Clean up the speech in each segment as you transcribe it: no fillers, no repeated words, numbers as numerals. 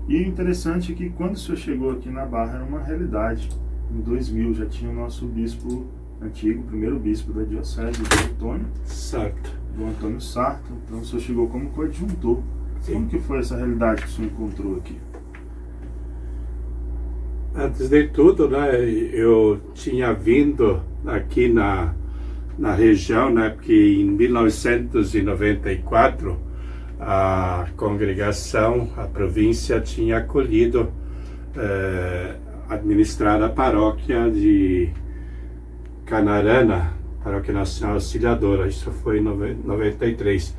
E o interessante é que quando o senhor chegou aqui na Barra era uma realidade. Em 2000 já tinha o nosso bispo antigo, o primeiro bispo da diocese, do Antônio. Certo. Do Antônio Sarto. Então o senhor chegou como coadjuntor. Sim. Como que foi essa realidade que o senhor encontrou aqui? Antes de tudo, né, eu tinha vindo aqui na região, né, porque em 1994 a congregação, a província tinha acolhido, administrar a paróquia de Canarana, Paróquia Nacional Auxiliadora. Isso foi em 93.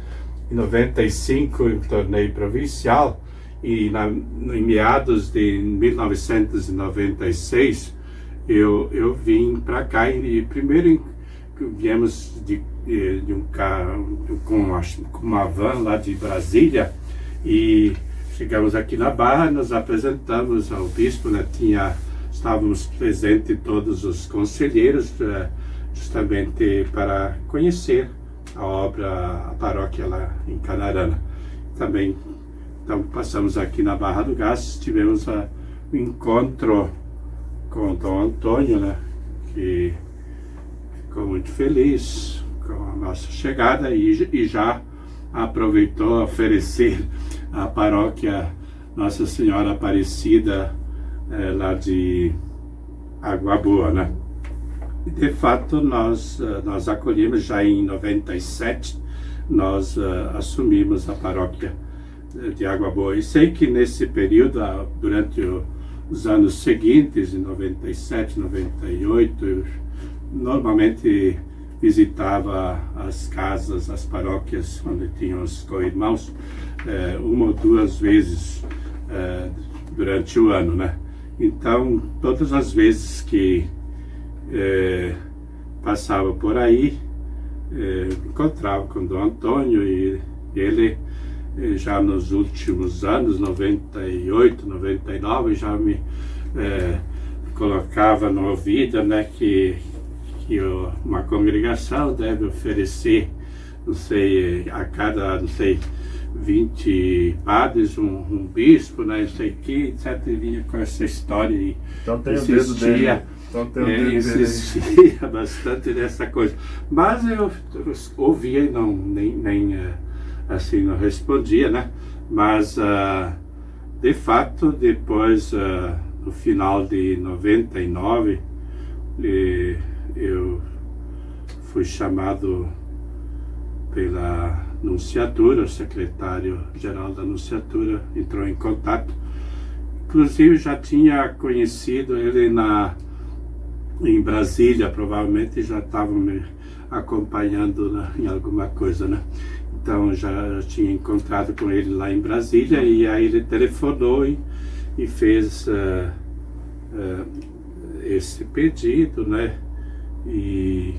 Em 95 eu me tornei provincial e em meados de 1996 eu vim para cá e primeiro viemos de um carro com uma van lá de Brasília e chegamos aqui na Barra, nos apresentamos ao bispo, né? Estávamos presentes todos os conselheiros, justamente para conhecer a obra, a paróquia lá em Canarana. Também então, passamos aqui na Barra do Gás, tivemos um encontro com o Dom Antônio, né? Que ficou muito feliz com a nossa chegada e já aproveitou a oferecer a paróquia Nossa Senhora Aparecida lá de Água Boa, né? E de fato nós acolhemos já em 97, nós assumimos a paróquia de Água Boa. E sei que nesse período, durante os anos seguintes, em 97, 98, eu normalmente visitava as casas, as paróquias onde tinham os co-irmãos, uma ou duas vezes durante o ano, né? Então, todas as vezes que passava por aí, encontrava com o Dom Antônio e ele já nos últimos anos, 98, 99, já me colocava no ouvido, né, que uma congregação deve oferecer, não sei, a cada, não sei, 20 padres, um bispo, né, não sei o que, etc. E vinha com essa história e então tem o dedo dele. Então tem o dedo dele. Insistia bastante nessa coisa. Mas eu ouvia e nem assim, não respondia, né? Mas, de fato, depois, no final de 99, eu fui chamado pela Nunciatura, o secretário-geral da Nunciatura entrou em contato. Inclusive, já tinha conhecido ele em Brasília, provavelmente já estavam me acompanhando em alguma coisa, né? Então já tinha encontrado com ele lá em Brasília e aí ele telefonou e fez esse pedido, né? E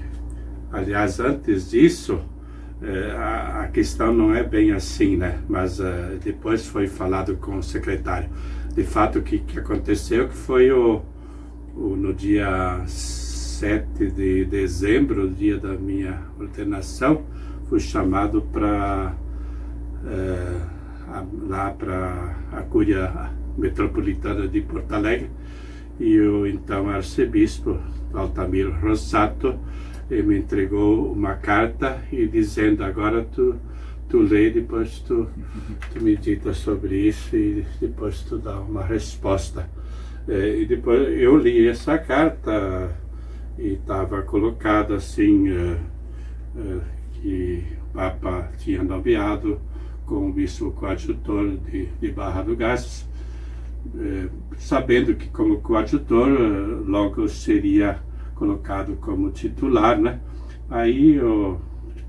aliás, antes disso, a questão não é bem assim, né? Mas depois foi falado com o secretário. De fato, o que aconteceu que foi no dia 7 de dezembro, dia da minha ordenação, fui chamado para lá para a Cúria Metropolitana de Porto Alegre e o então arcebispo Altamiro Rossato me entregou uma carta e dizendo: agora tu lê, depois tu medita sobre isso e depois tu dá uma resposta. E depois eu li essa carta e estava colocado assim que o Papa tinha nomeado como bispo coadjutor de Barra do Gás, sabendo que como coadjutor logo seria colocado como titular, né? Aí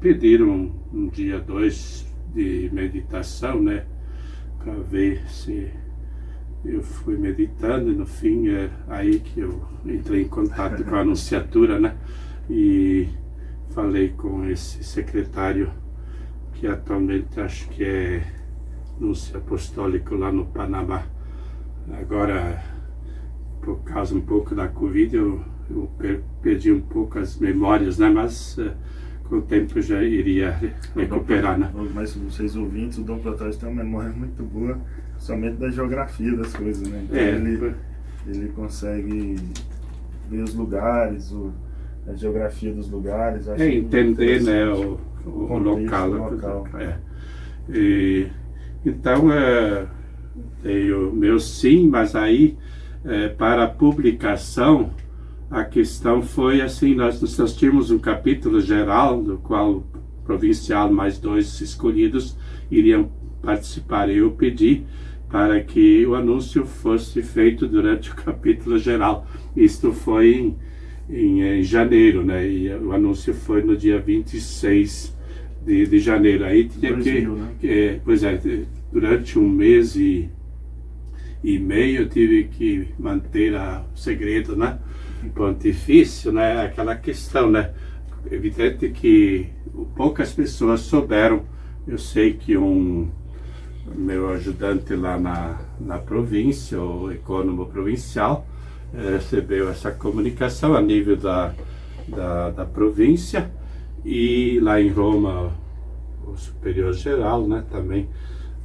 pediram um dia 2 de meditação, né? Para ver se eu fui meditando e no fim aí que eu entrei em contato com a Nunciatura, né? E falei com esse secretário que atualmente acho que é núncio apostólico lá no Panamá. Agora, por causa um pouco da Covid, eu perdi um pouco as memórias, né? Mas com o tempo já iria recuperar, né? Mas vocês ouvintes, o Dom Protódio tem uma memória muito boa, somente da geografia das coisas, né? Então ele consegue ver os lugares, a geografia dos lugares. Entender, né, o local. Então, tenho meu sim, mas aí, para a publicação, a questão foi assim, nós tínhamos um capítulo geral, do qual o provincial mais 2 escolhidos iriam participar. Eu pedi para que o anúncio fosse feito durante o capítulo geral. Isto foi em janeiro, né? E o anúncio foi no dia 26 de janeiro. Aí tinha 2000, né? Pois é, durante 1 mês e meio eu tive que manter o segredo, né? Pontifício, né? Aquela questão, né? Evidente que poucas pessoas souberam. Eu sei que meu ajudante lá na província, o ecônomo provincial, recebeu essa comunicação a nível da província, e lá em Roma o superior geral, né, também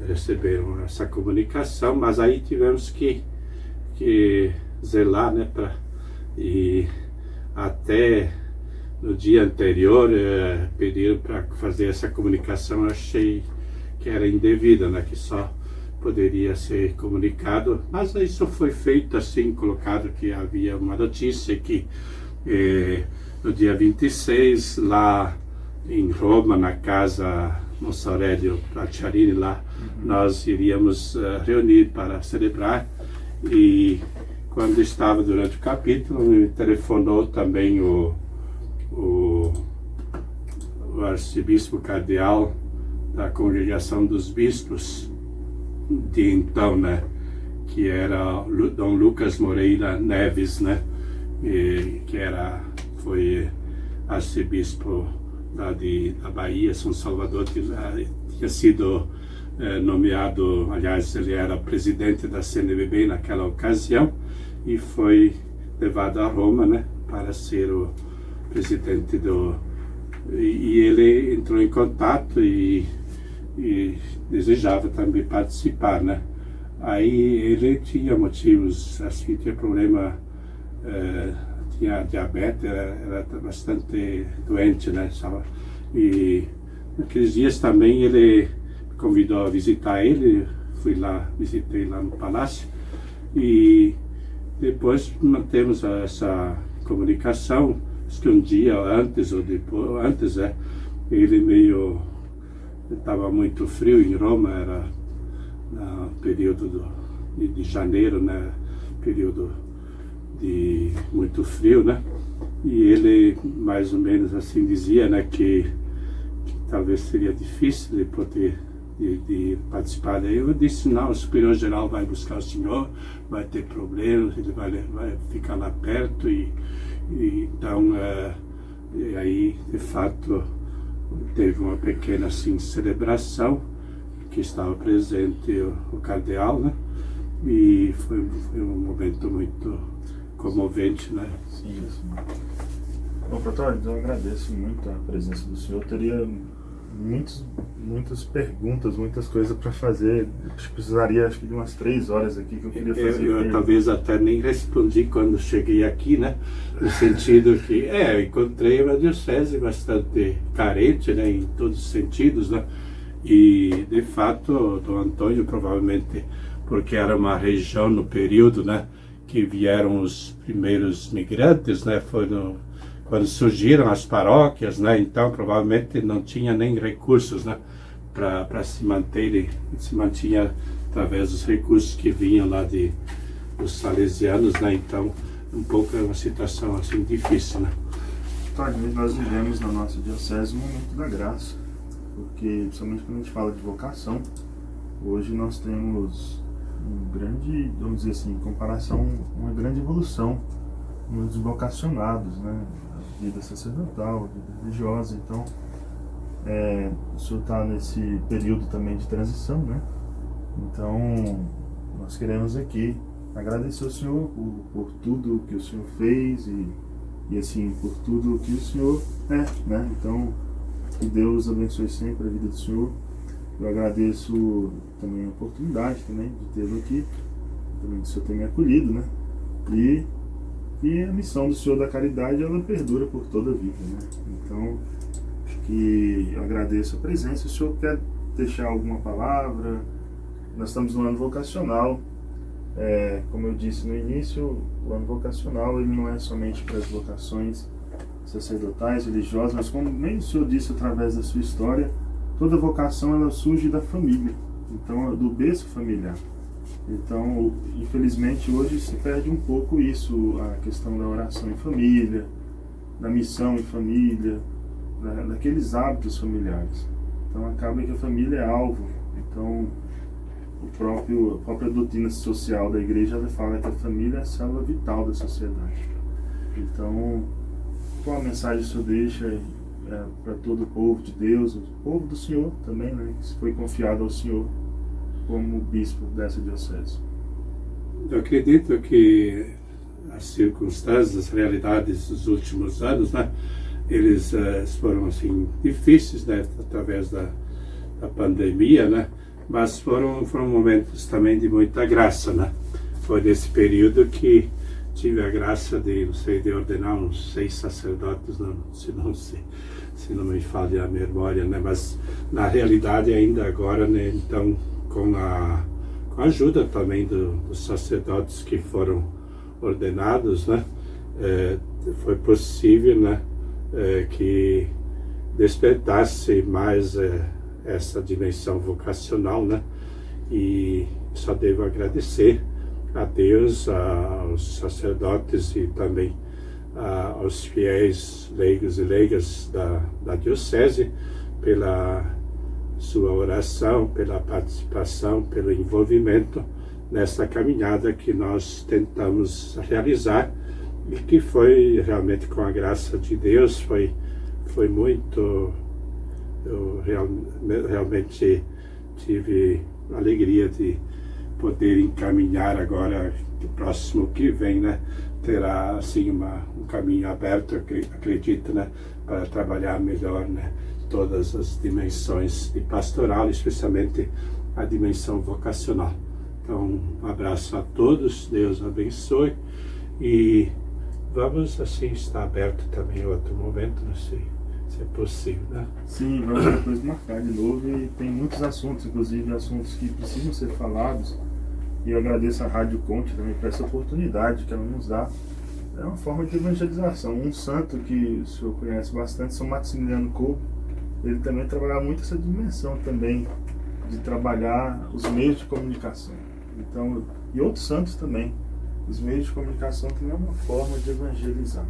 receberam essa comunicação, mas aí tivemos que zelar, né, e até no dia anterior pediram para fazer essa comunicação. Eu achei que era indevida, né, que só poderia ser comunicado, mas isso foi feito assim, colocado que havia uma notícia que no dia 26, lá em Roma, na casa Monsenhor Aurélio Bracciarini, lá nós iríamos reunir para celebrar. E quando estava durante o capítulo, me telefonou também o arcebispo cardeal da Congregação dos Bispos de então, né, que era Dom Lucas Moreira Neves, né, que foi arcebispo lá da Bahia, São Salvador, que tinha sido nomeado, aliás, ele era presidente da CNBB naquela ocasião, e foi levado a Roma, né, para ser o presidente e ele entrou em contato e desejava também participar, né. Aí ele tinha motivos, assim, tinha problema, tinha diabetes, era bastante doente, né, e naqueles dias também ele me convidou a visitar ele, fui lá, visitei lá no palácio, e depois mantemos essa comunicação. Acho que um dia antes ou depois, ele estava muito frio em Roma, era no período de janeiro, né, período de muito frio, né, e ele mais ou menos assim dizia, né, que talvez seria difícil de poder de participar. Daí eu disse, não, o superior geral vai buscar o senhor, vai ter problemas, ele vai ficar lá perto, e então e aí de fato teve uma pequena assim celebração que estava presente o cardeal, né, e foi um momento muito comovente, né. Sim. Bom, Protódio, eu agradeço muito a presença do senhor. Eu teria muitas perguntas, muitas coisas para fazer. Acho que precisaria de umas 3 horas aqui que eu queria fazer. Eu talvez até nem respondi quando cheguei aqui, né? No sentido que eu encontrei uma diocese bastante carente, né, em todos os sentidos, né? E de fato, Dom Antônio, provavelmente porque era uma região no período, né, que vieram os primeiros migrantes, né? Quando surgiram as paróquias, né, então provavelmente não tinha nem recursos, né, para se manter. Ele se mantinha através dos recursos que vinham lá dos salesianos, né, então um pouco é uma situação assim difícil, né. Nós vivemos na nossa diocese um momento da graça, porque principalmente quando a gente fala de vocação, hoje nós temos vamos dizer assim, em comparação, uma grande evolução nos vocacionados, né, a vida sacerdotal, a vida religiosa. Então o senhor está nesse período também de transição, né, então nós queremos aqui agradecer ao senhor por tudo que o senhor fez e assim, por tudo que o senhor né, então Que Deus abençoe sempre a vida do senhor. Eu agradeço também a oportunidade também de tê-lo aqui, também do senhor ter me acolhido, né? E a missão do Senhor da Caridade, ela perdura por toda a vida, né? Então, que eu agradeço a presença. O senhor quer deixar alguma palavra? Nós estamos no ano vocacional. Como eu disse no início, o ano vocacional ele não é somente para as vocações sacerdotais, religiosas, mas como bem o senhor disse através da sua história, toda vocação ela surge da família, então do berço familiar. Então, infelizmente, hoje se perde um pouco isso, a questão da oração em família, da missão em família, daqueles hábitos familiares. Então, acaba que a família é alvo. Então, a própria doutrina social da igreja ela fala que a família é a célula vital da sociedade. Então, qual a mensagem que o senhor deixa para todo o povo de Deus, o povo do Senhor também, né, que foi confiado ao Senhor como bispo dessa diocese? Eu acredito que as circunstâncias, as realidades dos últimos anos, né, eles foram assim difíceis, né, através da pandemia, né, mas foram momentos também de muita graça, né. Foi nesse período que tive a graça de ordenar uns 6 sacerdotes, se não me falha a memória, né, mas na realidade ainda agora, né, então com a ajuda também dos sacerdotes que foram ordenados, né, foi possível, né, que despertasse mais essa dimensão vocacional, né, e só devo agradecer a Deus, aos sacerdotes e também aos fiéis leigos e leigas da diocese pela sua oração, pela participação, pelo envolvimento nessa caminhada que nós tentamos realizar e que foi realmente com a graça de Deus, foi muito, eu realmente tive a alegria de poder encaminhar agora, o próximo que vem, né, terá assim um caminho aberto, acredito, né, para trabalhar melhor, né, todas as dimensões de pastoral, especialmente a dimensão vocacional. Então, um abraço a todos, Deus abençoe e vamos assim estar aberto também em outro momento, não sei se é possível, né? Sim, vamos depois marcar de novo e tem muitos assuntos, inclusive assuntos que precisam ser falados, e eu agradeço a Rádio Conte também por essa oportunidade que ela nos dá. É uma forma de evangelização. Um santo que o senhor conhece bastante, São Maximiliano Kolbe, ele também trabalhava muito essa dimensão também, de trabalhar os meios de comunicação. Então, e outros santos também, os meios de comunicação também é uma forma de evangelizar.